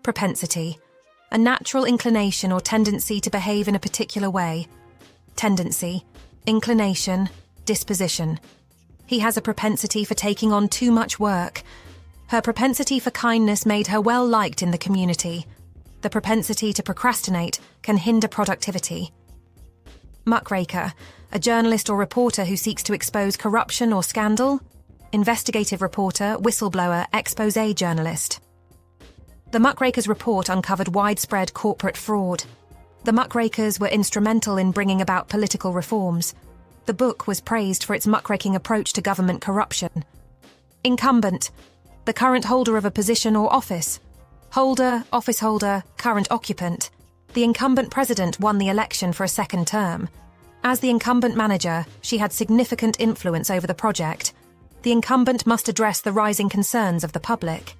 Propensity. A natural inclination or tendency to behave in a particular way. Tendency, inclination, disposition. He has a propensity for taking on too much work. Her propensity for kindness made her well liked in the community. The propensity to procrastinate can hinder productivity. Muckraker, a journalist or reporter who seeks to expose corruption or scandal. Investigative reporter, whistleblower, expose journalist. The Muckrakers report uncovered widespread corporate fraud. The Muckrakers were instrumental in bringing about political reforms. The book was praised for its muckraking approach to government corruption. Incumbent, the current holder of a position or office. Holder, office holder, current occupant. The incumbent president won the election for a second term. As the incumbent manager, she had significant influence over the project. The incumbent must address the rising concerns of the public.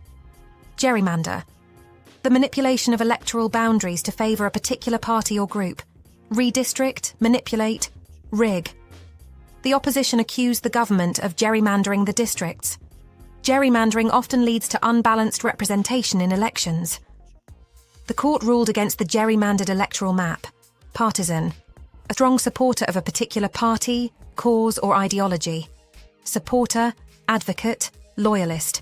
Gerrymander. The manipulation of electoral boundaries to favour a particular party or group. Redistrict, manipulate, rig. The opposition accused the government of gerrymandering the districts. Gerrymandering often leads to unbalanced representation in elections. The court ruled against the gerrymandered electoral map. Partisan. A strong supporter of a particular party, cause or ideology. Supporter, advocate, loyalist.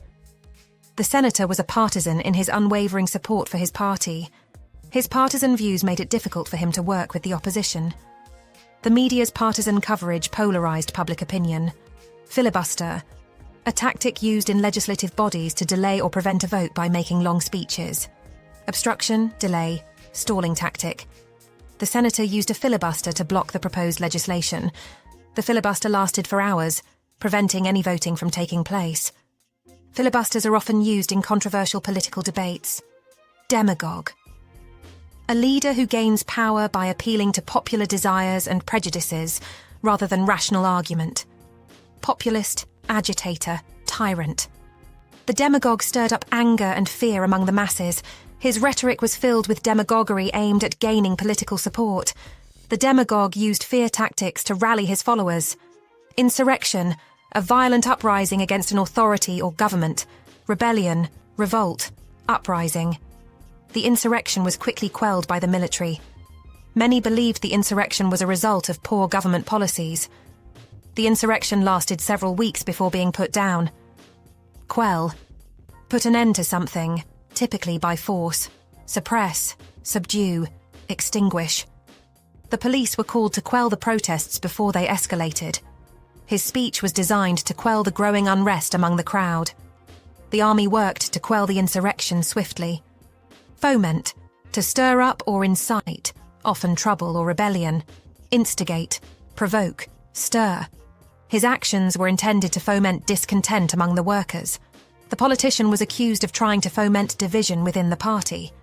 The senator was a partisan in his unwavering support for his party. His partisan views made it difficult for him to work with the opposition. The media's partisan coverage polarised public opinion. Filibuster. A tactic used in legislative bodies to delay or prevent a vote by making long speeches. Obstruction, delay, stalling tactic. The senator used a filibuster to block the proposed legislation. The filibuster lasted for hours, preventing any voting from taking place. Filibusters are often used in controversial political debates. Demagogue. A leader who gains power by appealing to popular desires and prejudices rather than rational argument. Populist, agitator, tyrant. The demagogue stirred up anger and fear among the masses. His rhetoric was filled with demagoguery aimed at gaining political support. The demagogue used fear tactics to rally his followers. Insurrection. A violent uprising against an authority or government. Rebellion, revolt, uprising. The insurrection was quickly quelled by the military. Many believed the insurrection was a result of poor government policies. The insurrection lasted several weeks before being put down. Quell. Put an end to something, typically by force. Suppress, subdue, extinguish. The police were called to quell the protests before they escalated. His speech was designed to quell the growing unrest among the crowd. The army worked to quell the insurrection swiftly. Foment. To stir up or incite, often trouble or rebellion. Instigate. Provoke. Stir. His actions were intended to foment discontent among the workers. The politician was accused of trying to foment division within the party.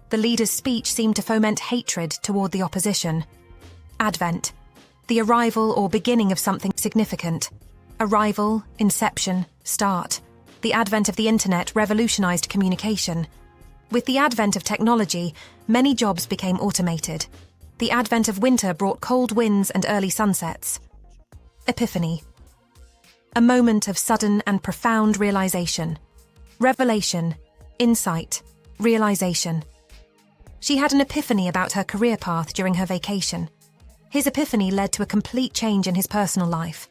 The leader's speech seemed to foment hatred toward the opposition. Advent. The arrival or beginning of something significant. Arrival, inception, start. The advent of the internet revolutionized communication. With the advent of technology, many jobs became automated. The advent of winter brought cold winds and early sunsets. Epiphany. A moment of sudden and profound realization. Revelation, insight, realization. She had an epiphany about her career path during her vacation. His epiphany led to a complete change in his personal life.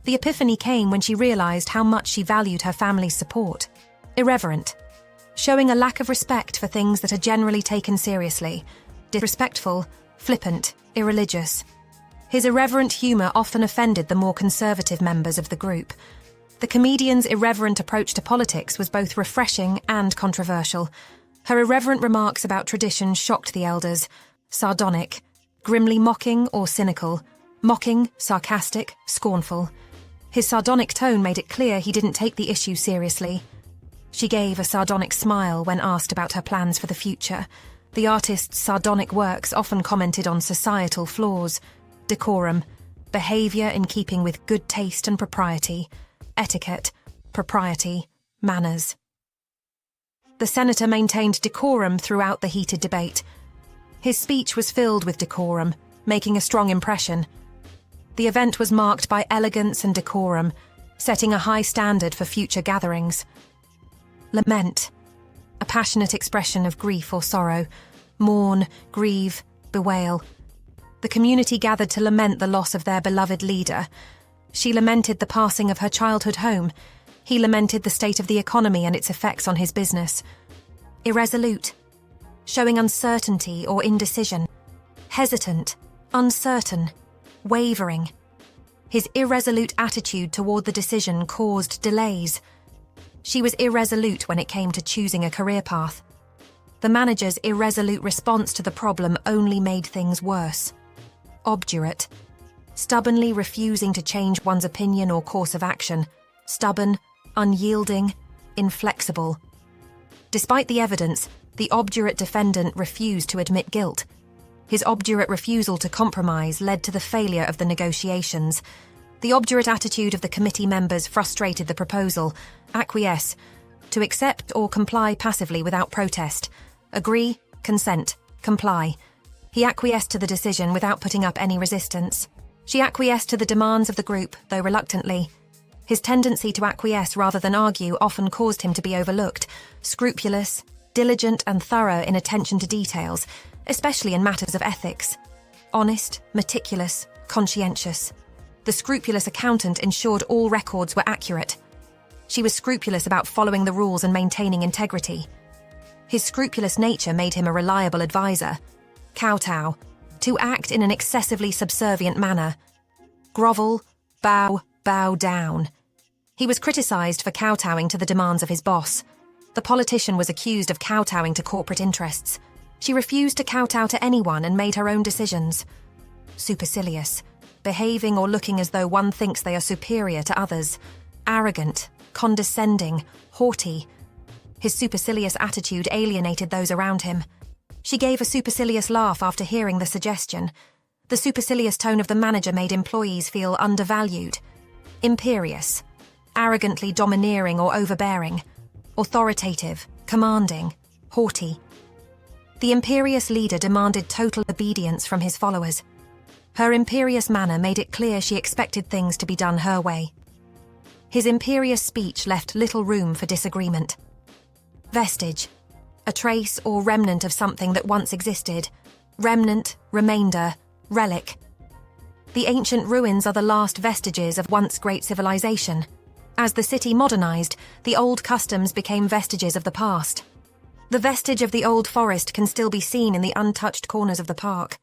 The epiphany came when she realized how much she valued her family's support. Irreverent. Showing a lack of respect for things that are generally taken seriously. Disrespectful, flippant, irreligious. His irreverent humor often offended the more conservative members of the group. The comedian's irreverent approach to politics was both refreshing and controversial. Her irreverent remarks about tradition shocked the elders. Sardonic. Grimly mocking or cynical. Mocking, sarcastic, scornful. His sardonic tone made it clear he didn't take the issue seriously. She gave a sardonic smile when asked about her plans for the future. The artist's sardonic works often commented on societal flaws. Decorum. Behaviour in keeping with good taste and propriety. Etiquette. Propriety. Manners. The senator maintained decorum throughout the heated debate. His speech was filled with decorum, making a strong impression. The event was marked by elegance and decorum, setting a high standard for future gatherings. Lament. a passionate expression of grief or sorrow. Mourn, grieve, bewail. The community gathered to lament the loss of their beloved leader. She lamented the passing of her childhood home. He lamented the state of the economy and its effects on his business. Irresolute, showing uncertainty or indecision. Hesitant, uncertain, wavering. His irresolute attitude toward the decision caused delays. She was irresolute when it came to choosing a career path. The manager's irresolute response to the problem only made things worse. Obdurate, stubbornly refusing to change one's opinion or course of action. Stubborn, unyielding, inflexible. Despite the evidence, the obdurate defendant refused to admit guilt. His obdurate refusal to compromise led to the failure of the negotiations. The obdurate attitude of the committee members frustrated the proposal. Acquiesce, to accept or comply passively without protest. Agree, consent, comply. He acquiesced to the decision without putting up any resistance. She acquiesced to the demands of the group, though reluctantly. His tendency to acquiesce rather than argue often caused him to be overlooked. Scrupulous, diligent and thorough in attention to details, especially in matters of ethics. Honest, meticulous, conscientious. The scrupulous accountant ensured all records were accurate. She was scrupulous about following the rules and maintaining integrity. His scrupulous nature made him a reliable advisor. Kowtow, to act in an excessively subservient manner. Grovel, bow down. He was criticised for kowtowing to the demands of his boss. The politician was accused of kowtowing to corporate interests. She refused to kowtow to anyone and made her own decisions. Supercilious, behaving or looking as though one thinks they are superior to others. Arrogant, condescending, haughty. His supercilious attitude alienated those around him. She gave a supercilious laugh after hearing the suggestion. The supercilious tone of the manager made employees feel undervalued. Imperious, arrogantly domineering or overbearing. Authoritative, commanding, haughty. The imperious leader demanded total obedience from his followers. Her imperious manner made it clear she expected things to be done her way. His imperious speech left little room for disagreement. Vestige, a trace or remnant of something that once existed. Remnant, remainder, relic. The ancient ruins are the last vestiges of once great civilization. As the city modernized, the old customs became vestiges of the past. The vestige of the old forest can still be seen in the untouched corners of the park.